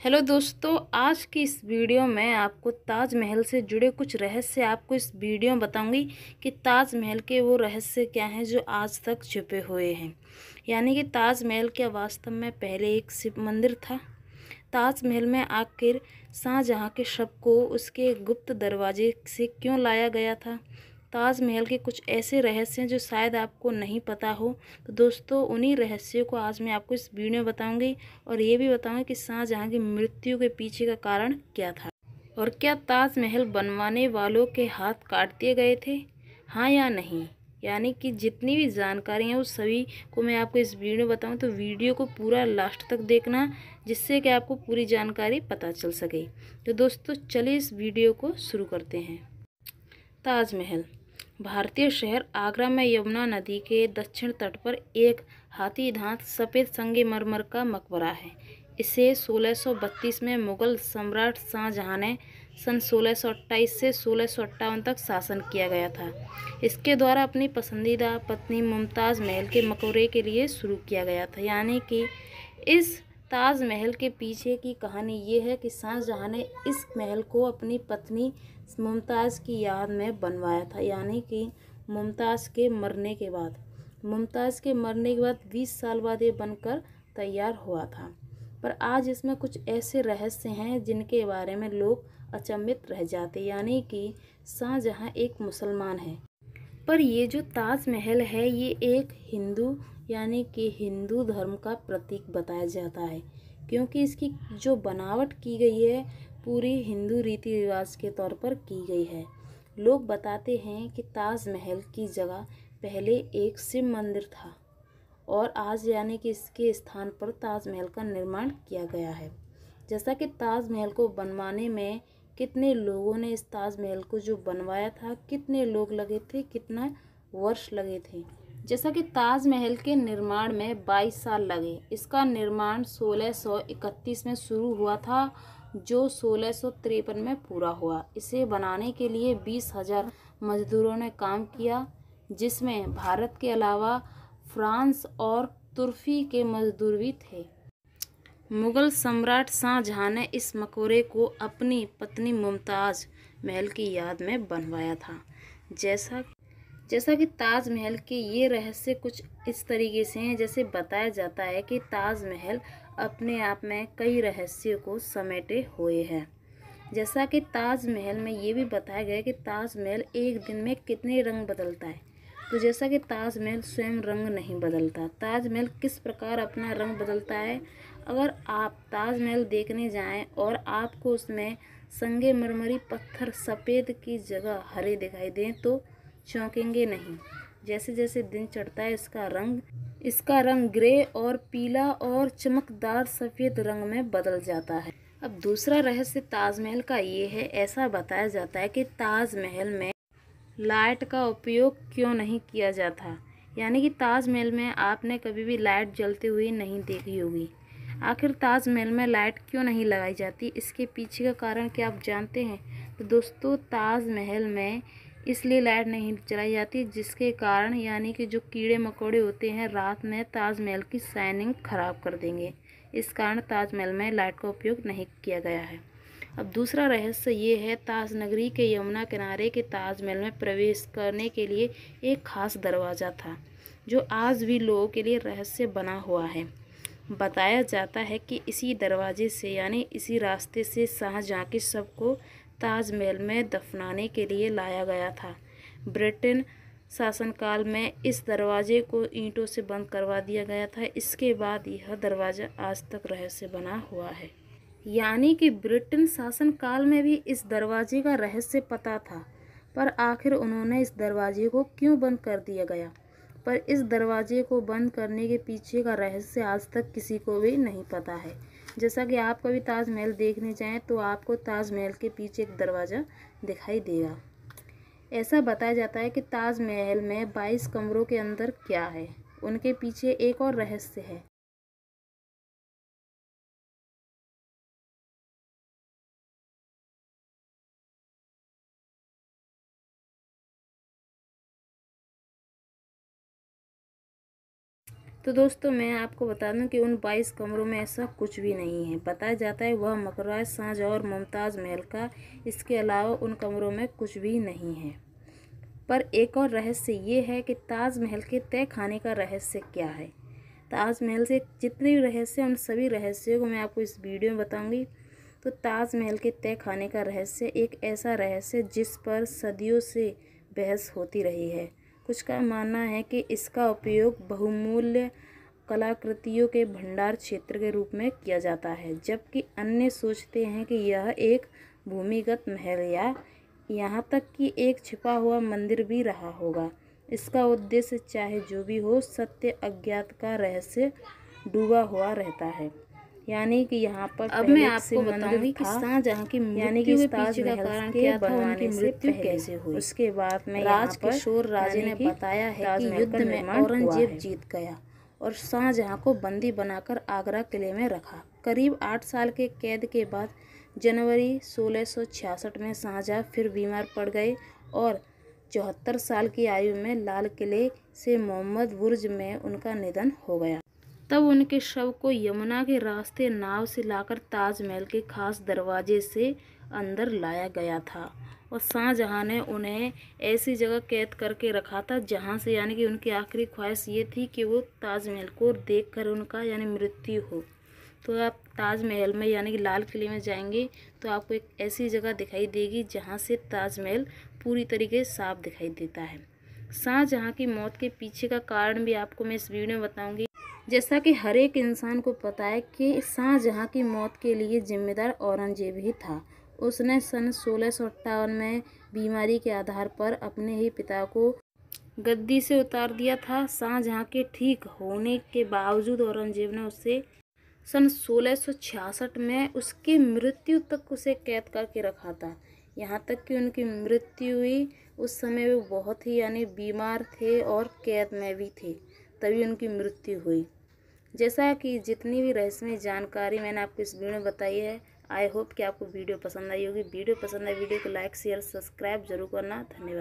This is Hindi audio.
हेलो दोस्तों, आज की इस वीडियो में आपको ताजमहल से जुड़े कुछ रहस्य आपको इस वीडियो में बताऊंगी कि ताजमहल के वो रहस्य क्या हैं जो आज तक छुपे हुए हैं। यानी कि ताजमहल क्या वास्तव में पहले एक शिव मंदिर था। ताजमहल में आखिर शाहजहां के शव को उसके गुप्त दरवाजे से क्यों लाया गया था। ताजमहल के कुछ ऐसे रहस्य हैं जो शायद आपको नहीं पता हो। तो दोस्तों, उन्हीं रहस्यों को आज मैं आपको इस वीडियो में बताऊंगी और ये भी बताऊंगी कि शाहजहां की मृत्यु के पीछे का कारण क्या था और क्या ताजमहल बनवाने वालों के हाथ काट दिए गए थे, हाँ या नहीं। यानी कि जितनी भी जानकारी है उस सभी को मैं आपको इस वीडियो में बताऊं, तो वीडियो को पूरा लास्ट तक देखना, जिससे कि आपको पूरी जानकारी पता चल सके। तो दोस्तों, चलिए इस वीडियो को शुरू करते हैं। ताजमहल भारतीय शहर आगरा में यमुना नदी के दक्षिण तट पर एक हाथी दांत सफ़ेद संगमरमर का मकबरा है। इसे 1632 में मुगल सम्राट शाहजहां ने सन 1628 से 1658 तक शासन किया गया था। इसके द्वारा अपनी पसंदीदा पत्नी मुमताज़ महल के मकबरे के लिए शुरू किया गया था। यानी कि इस ताजमहल के पीछे की कहानी ये है कि शाहजहां ने इस महल को अपनी पत्नी मुमताज़ की याद में बनवाया था। यानी कि मुमताज़ के मरने के बाद 20 साल बाद ये बनकर तैयार हुआ था। पर आज इसमें कुछ ऐसे रहस्य हैं जिनके बारे में लोग अचंभित रह जाते। यानी कि शाहजहां एक मुसलमान है, पर ये जो ताजमहल है ये एक हिंदू यानी कि हिंदू धर्म का प्रतीक बताया जाता है, क्योंकि इसकी जो बनावट की गई है पूरी हिंदू रीति रिवाज के तौर पर की गई है। लोग बताते हैं कि ताजमहल की जगह पहले एक शिव मंदिर था और आज यानी कि इसके स्थान पर ताजमहल का निर्माण किया गया है। जैसा कि ताजमहल को बनवाने में कितने लोगों ने इस ताजमहल को जो बनवाया था, कितने लोग लगे थे, कितना वर्ष लगे थे। जैसा कि ताजमहल के निर्माण में 22 साल लगे। इसका निर्माण 1631 में शुरू हुआ था, जो 1653 में पूरा हुआ। इसे बनाने के लिए 20,000 मजदूरों ने काम किया, जिसमें भारत के अलावा फ्रांस और तुर्की के मजदूर भी थे। मुगल सम्राट शाहजहां ने इस मकबरे को अपनी पत्नी मुमताज़ महल की याद में बनवाया था। जैसा जैसा कि ताजमहल के ये रहस्य कुछ इस तरीके से हैं। जैसे बताया जाता है कि ताजमहल अपने आप में कई रहस्यों को समेटे हुए है। जैसा कि ताजमहल में ये भी बताया गया है कि ताजमहल एक दिन में कितने रंग बदलता है। तो जैसा कि ताजमहल स्वयं रंग नहीं बदलता, ताजमहल किस प्रकार अपना रंग बदलता है। अगर आप ताजमहल देखने जाएं और आपको उसमें संगमरमरी पत्थर सफ़ेद की जगह हरे दिखाई दें तो चौंकेंगे नहीं। जैसे जैसे दिन चढ़ता है इसका रंग ग्रे और पीला और चमकदार सफ़ेद रंग में बदल जाता है। अब दूसरा रहस्य ताजमहल का ये है, ऐसा बताया जाता है कि ताजमहल में लाइट का उपयोग क्यों नहीं किया जाता। यानी कि ताजमहल में आपने कभी भी लाइट जलती हुई नहीं देखी होगी। आखिर ताजमहल में लाइट क्यों नहीं लगाई जाती, इसके पीछे का कारण क्या आप जानते हैं। तो दोस्तों, ताजमहल में इसलिए लाइट नहीं जलाई जाती जिसके कारण यानी कि जो कीड़े मकोड़े होते हैं रात में ताजमहल की शाइनिंग खराब कर देंगे। इस कारण ताजमहल में लाइट का उपयोग नहीं किया गया है। अब दूसरा रहस्य ये है, ताजनगरी के यमुना किनारे के ताजमहल में प्रवेश करने के लिए एक खास दरवाज़ा था, जो आज भी लोगों के लिए रहस्य बना हुआ है। बताया जाता है कि इसी दरवाजे से यानी इसी रास्ते से शाहजहां के शव को ताजमहल में दफनाने के लिए लाया गया था। ब्रिटेन शासनकाल में इस दरवाजे को ईंटों से बंद करवा दिया गया था। इसके बाद यह दरवाज़ा आज तक रहस्य बना हुआ है। यानी कि ब्रिटेन शासनकाल में भी इस दरवाजे का रहस्य पता था, पर आखिर उन्होंने इस दरवाजे को क्यों बंद कर दिया गया। पर इस दरवाजे को बंद करने के पीछे का रहस्य आज तक किसी को भी नहीं पता है। जैसा कि आप कभी ताजमहल देखने जाएं तो आपको ताजमहल के पीछे एक दरवाज़ा दिखाई देगा। ऐसा बताया जाता है कि ताजमहल में 22 कमरों के अंदर क्या है, उनके पीछे एक और रहस्य है। तो दोस्तों मैं आपको बता दूं कि उन 22 कमरों में ऐसा कुछ भी नहीं है। बताया जाता है वह मकबरा शाहजहां और मुमताज़ महल का, इसके अलावा उन कमरों में कुछ भी नहीं है। पर एक और रहस्य ये है कि ताजमहल के तय खाने का रहस्य क्या है। ताजमहल से जितने भी रहस्य, उन सभी रहस्यों को मैं आपको इस वीडियो में बताऊंगी। तो ताजमहल के तय खाने का रहस्य एक ऐसा रहस्य जिस पर सदियों से बहस होती रही है। कुछ का मानना है कि इसका उपयोग बहुमूल्य कलाकृतियों के भंडार क्षेत्र के रूप में किया जाता है, जबकि अन्य सोचते हैं कि यह एक भूमिगत महल या यहाँ तक कि एक छिपा हुआ मंदिर भी रहा होगा। इसका उद्देश्य चाहे जो भी हो, सत्य अज्ञात का रहस्य डूबा हुआ रहता है। यानी कि यहाँ पर अब मैं आपको बताऊंगी कि शाहजहां की मृत्यु के पीछे का कारण क्या था, उनकी मृत्यु कैसे हुई। उसके बाद में राजकिशोर राजे ने बताया है कि युद्ध में औरंगजेब जीत गया और शाहजहां को बंदी बनाकर आगरा किले में रखा। करीब 8 साल के कैद के बाद जनवरी 1666 में शाहजहां फिर बीमार पड़ गए और 74 साल की आयु में लाल किले से मोहम्मद बुर्ज में उनका निधन हो गया। तब उनके शव को यमुना के रास्ते नाव से लाकर ताजमहल के खास दरवाजे से अंदर लाया गया था और शाहजहां ने उन्हें ऐसी जगह कैद करके रखा था जहां से यानी कि उनकी आखिरी ख्वाहिश ये थी कि वो ताजमहल को देखकर उनका यानी मृत्यु हो। तो आप ताजमहल में यानी कि लाल किले में जाएंगे तो आपको एक ऐसी जगह दिखाई देगी जहां से ताजमहल पूरी तरीके से साफ दिखाई देता है। शाहजहां की मौत के पीछे का कारण भी आपको मैं इस वीडियो में बताऊंगी। जैसा कि हर एक इंसान को पता है कि शाहजहां की मौत के लिए जिम्मेदार औरंगजेब ही था। उसने सन 1658 में बीमारी के आधार पर अपने ही पिता को गद्दी से उतार दिया था। शाहजहां के ठीक होने के बावजूद औरंगजेब ने उसे सन 1666 में उसकी मृत्यु तक उसे कैद करके रखा था। यहाँ तक कि उनकी मृत्यु हुई उस समय वो बहुत ही यानी बीमार थे और कैद में भी थे, तभी उनकी मृत्यु हुई। जैसा कि जितनी भी रहस्यमय जानकारी मैंने आपको इस वीडियो में बताई है, आई होप कि आपको वीडियो पसंद आई होगी। वीडियो पसंद आई वीडियो को लाइक शेयर सब्सक्राइब जरूर करना। धन्यवाद।